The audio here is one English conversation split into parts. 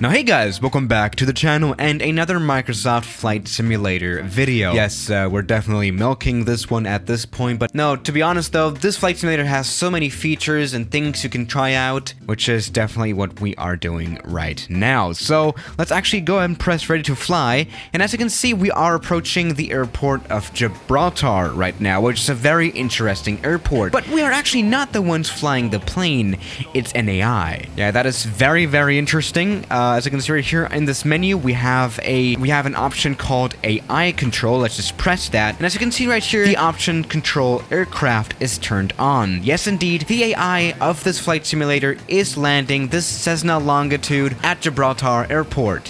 Now hey guys, welcome back to the channel and another Microsoft Flight Simulator video. Yes, we're definitely milking this one at this point, but no, to be honest though, this Flight Simulator has so many features and things you can try out, which is definitely what we are doing right now. So let's actually go ahead and press ready to fly, and as you can see, we are approaching the airport of Gibraltar right now, which is a very interesting airport. But we are actually not the ones flying the plane, it's an AI. Yeah, that is very, very interesting. As you can see right here in this menu, we have an option called AI control. Let's just press that. And as you can see right here, the option control aircraft is turned on. Yes, indeed, the AI of this flight simulator is landing this Cessna Longitude at Gibraltar Airport.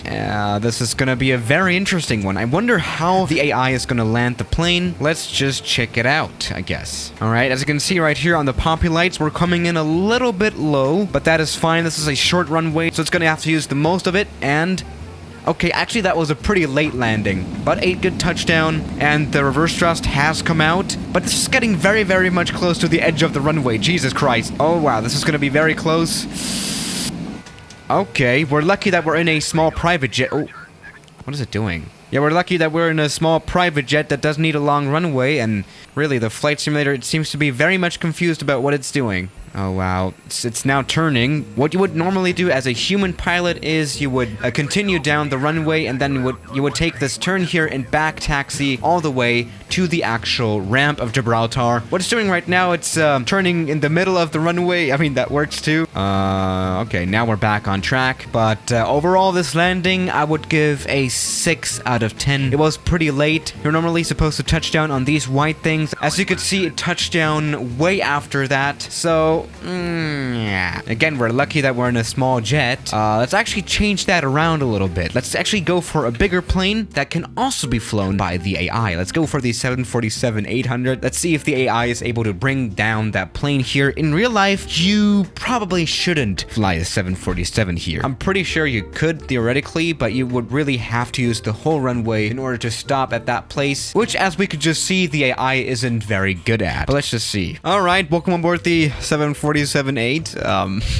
This is gonna be a very interesting one. I wonder how the AI is gonna land the plane. Let's just check it out, I guess. All right, as you can see right here on the poppy lights, we're coming in a little bit low, but that is fine. This is a short runway, so it's gonna have to use the most of it. And okay, actually that was a pretty late landing, but a good touchdown, and the reverse thrust has come out, but this is getting very, very much close to the edge of the runway. Jesus Christ. Oh wow, this is gonna be very close. Okay, we're lucky that we're in a small private jet. Oh, what is it doing? Yeah, we're lucky that we're in a small private jet that doesn't need a long runway, and really, the flight simulator, it seems to be very much confused about what it's doing. Oh wow, it's now turning. What you would normally do as a human pilot is you would continue down the runway, and then you would take this turn here and back taxi all the way to the actual ramp of Gibraltar. What it's doing right now, it's turning in the middle of the runway. I mean, that works too. Okay, now we're back on track. But overall, this landing, I would give a 6 out of 10. It was pretty late. You're normally supposed to touch down on these white things. As you can see, it touched down way after that. So yeah. Again, we're lucky that we're in a small jet. Let's actually change that around a little bit. Let's actually go for a bigger plane that can also be flown by the AI. Let's go for the 747-800. Let's see if the AI is able to bring down that plane here. In real life, you probably shouldn't fly a 747 here. I'm pretty sure you could theoretically, but you would really have to use the whole runway in order to stop at that place, which, as we could just see, the AI isn't very good at. But let's just see. All right, welcome aboard the 747-8.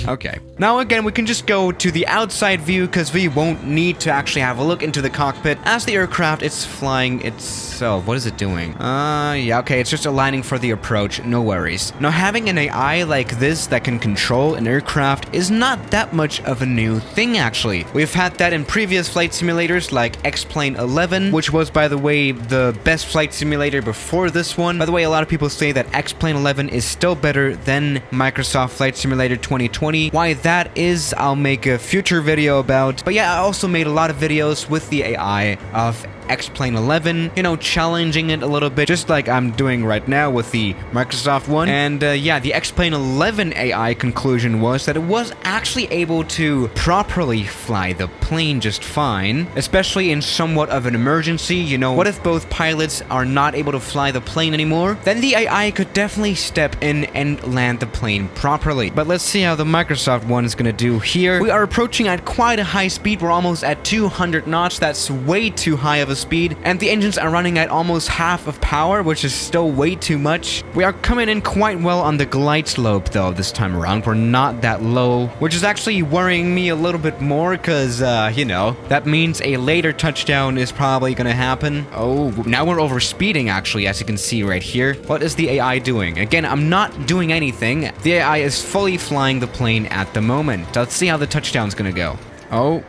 Okay. Now again, we can just go to the outside view because we won't need to actually have a look into the cockpit. As the aircraft is flying itself. What is it doing? Yeah, okay, it's just aligning for the approach. No worries. Now, having an AI like this that can control an aircraft is not that much of a new thing, actually. We've had that in previous flight simulators like X-Plane 11, which was, by the way, the best flight simulator before this one. By the way, a lot of people say that X-Plane 11 is still better than Microsoft Flight Simulator 2020. Why that is, I'll make a future video about. But yeah, I also made a lot of videos with the AI of X-Plane 11, you know, challenging it a little bit, just like I'm doing right now with the Microsoft one. And yeah, the X-Plane 11 AI conclusion was that it was actually able to properly fly the plane just fine, especially in somewhat of an emergency. You know, what if both pilots are not able to fly the plane anymore? Then the AI could definitely step in and land the plane properly. But let's see how the Microsoft one is gonna do here. We are approaching at quite a high speed. We're almost at 200 knots. That's way too high of a speed, and the engines are running at almost half of power, which is still way too much. We are coming in quite well on the glide slope though this time around. We're not that low, which is actually worrying me a little bit more because you know, that means a later touchdown is probably gonna happen. Oh, now we're over speeding actually, as you can see right here. What is the AI doing? Again, I'm not doing anything. The AI is fully flying the plane at the moment. Let's see how the touchdown's gonna go. Oh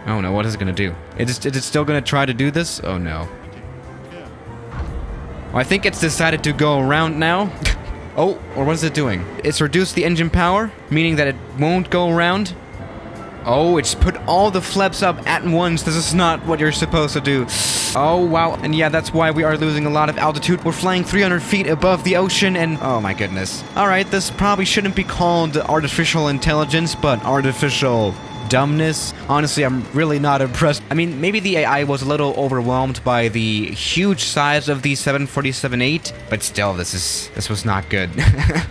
no, what is it gonna do? Is it still gonna try to do this? Oh no. Well, I think it's decided to go around now. Oh, or what is it doing? It's reduced the engine power, meaning that it won't go around. Oh, it's put all the flaps up at once. This is not what you're supposed to do. Oh, wow. And yeah, that's why we are losing a lot of altitude. We're flying 300 feet above the ocean and... oh my goodness. Alright, this probably shouldn't be called artificial intelligence, but artificial dumbness. Honestly, I'm really not impressed. I mean, maybe the AI was a little overwhelmed by the huge size of the 747-8, but still, this was not good.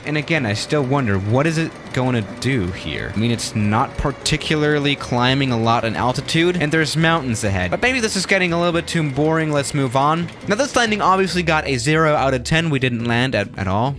And again, I still wonder, what is it going to do here? I mean, it's not particularly climbing a lot in altitude, and there's mountains ahead. But maybe this is getting a little bit too boring. Let's move on. Now, this landing obviously got a 0 out of 10. We didn't land at all.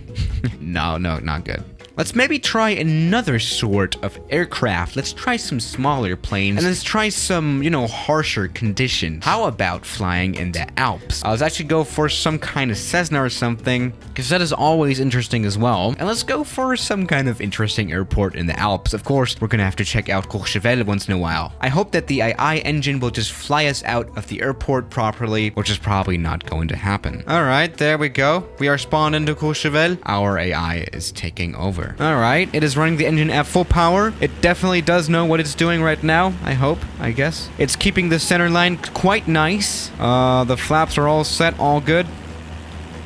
No, not good. Let's maybe try another sort of aircraft. Let's try some smaller planes, and let's try some, you know, harsher conditions. How about flying in the Alps? Let's actually go for some kind of Cessna or something, because that is always interesting as well. And let's go for some kind of interesting airport in the Alps. Of course, we're gonna have to check out Courchevel once in a while. I hope that the AI engine will just fly us out of the airport properly, which is probably not going to happen. All right, there we go. We are spawned into Courchevel. Our AI is taking over. All right, it is running the engine at full power. It definitely does know what it's doing right now, I hope, I guess. It's keeping the center line quite nice. The flaps are all set, all good.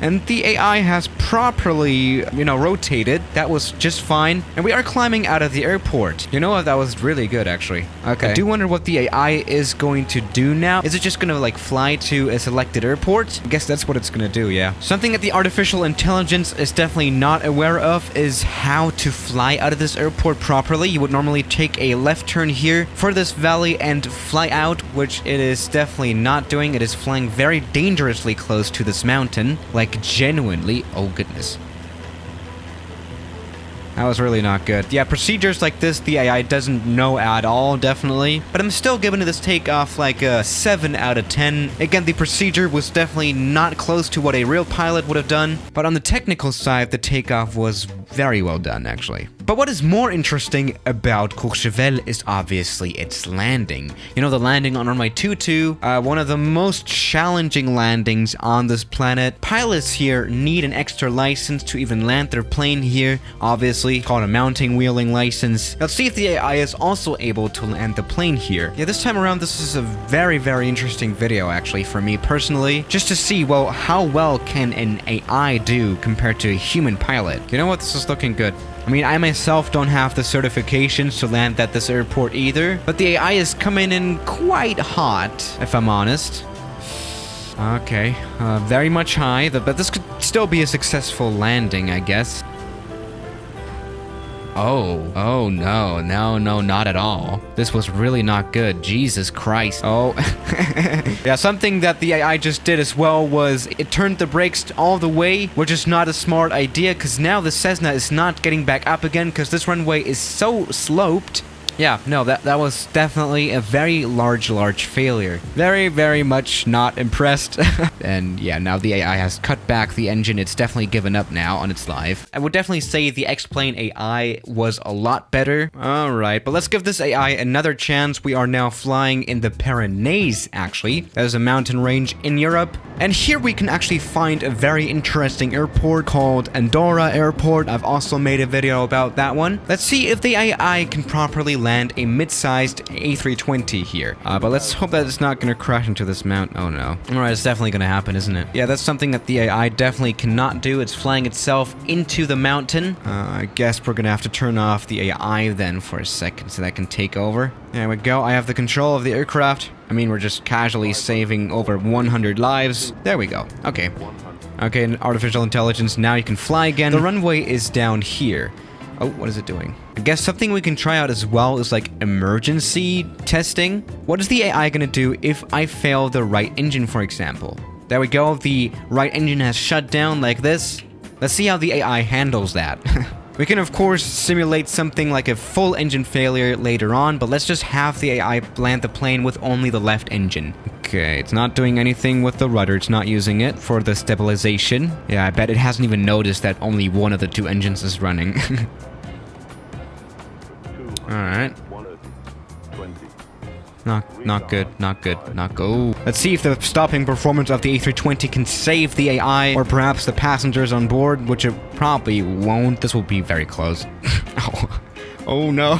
And the AI has properly, you know, rotated. That was just fine. And we are climbing out of the airport. You know what? That was really good, actually. Okay. I do wonder what the AI is going to do now. Is it just going to, like, fly to a selected airport? I guess that's what it's going to do, yeah. Something that the artificial intelligence is definitely not aware of is how to fly out of this airport properly. You would normally take a left turn here for this valley and fly out, which it is definitely not doing. It is flying very dangerously close to this mountain. Like, genuinely, oh goodness. That was really not good. Yeah, procedures like this, the AI doesn't know at all, definitely. But I'm still giving this takeoff like a 7 out of 10. Again, the procedure was definitely not close to what a real pilot would have done. But on the technical side, the takeoff was very well done, actually. But what is more interesting about Courchevel is obviously its landing. You know, the landing on runway 22, one of the most challenging landings on this planet. Pilots here need an extra license to even land their plane here, obviously, called a mounting wheeling license. Let's see if the AI is also able to land the plane here. Yeah, this time around, this is a very, very interesting video, actually, for me personally, just to see, well, how well can an AI do compared to a human pilot? You know what? This is looking good. I mean, I myself don't have the certifications to land at this airport either, but the AI is coming in quite hot, if I'm honest. Okay, very much high, but this could still be a successful landing, I guess. Oh no, not at all. This was really not good. Jesus Christ. Oh. Yeah, something that the AI just did as well was it turned the brakes all the way, which is not a smart idea because now the Cessna is not getting back up again because this runway is so sloped. Yeah, no, that was definitely a very large failure. Very, very much not impressed. And yeah, now the AI has cut back the engine. It's definitely given up now on its life. I would definitely say the X-Plane AI was a lot better. Alright, but let's give this AI another chance. We are now flying in the Pyrenees, actually. That is a mountain range in Europe. And here we can actually find a very interesting airport called Andorra Airport. I've also made a video about that one. Let's see if the AI can properly land a mid-sized A320 here. But let's hope that it's not going to crash into this mountain. Oh no. Alright, it's definitely going to happen, isn't it? Yeah, that's something that the AI definitely cannot do. It's flying itself into the mountain. I guess we're going to have to turn off the AI then for a second so that can take over. There we go. I have the control of the aircraft. I mean, we're just casually saving over 100 lives. There we go. Okay. Okay, artificial intelligence. Now you can fly again. The runway is down here. Oh, what is it doing? I guess something we can try out as well is like emergency testing. What is the AI gonna do if I fail the right engine, for example? There we go. The right engine has shut down like this. Let's see how the AI handles that. We can, of course, simulate something like a full engine failure later on, but let's just have the AI land the plane with only the left engine. Okay, it's not doing anything with the rudder. It's not using it for the stabilization. Yeah, I bet it hasn't even noticed that only one of the two engines is running. Alright. Not good. Let's see if the stopping performance of the A320 can save the AI or perhaps the passengers on board, which it probably won't. This will be very close. Oh no.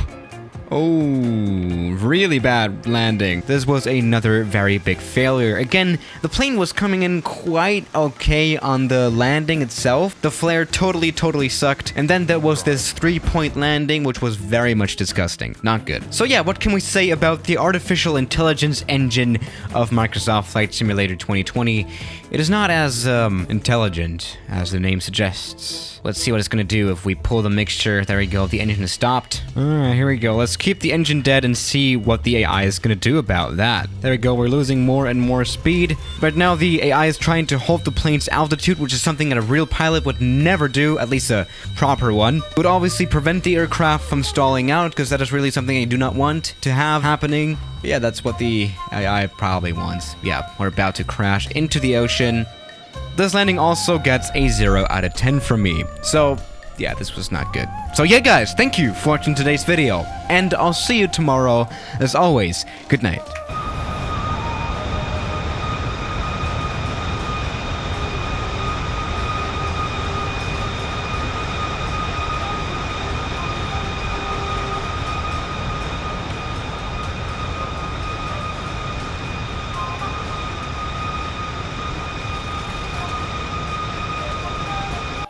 Oh, really bad landing. This was another very big failure. Again, the plane was coming in quite okay on the landing itself. The flare totally sucked. And then there was this 3-point landing, which was very much disgusting. Not good. So yeah, what can we say about the artificial intelligence engine of Microsoft Flight Simulator 2020? It is not as intelligent as the name suggests. Let's see what it's going to do if we pull the mixture. There we go. The engine is stopped. All right, here we go. Let's let's keep the engine dead and see what the AI is going to do about that. There we go, we're losing more and more speed. But now the AI is trying to hold the plane's altitude, which is something that a real pilot would never do, at least a proper one. It would obviously prevent the aircraft from stalling out, because that is really something I do not want to have happening. But yeah, that's what the AI probably wants. Yeah, we're about to crash into the ocean. This landing also gets a 0 out of 10 from me. So yeah, this was not good. So yeah, guys, thank you for watching today's video, and I'll see you tomorrow. As always, good night.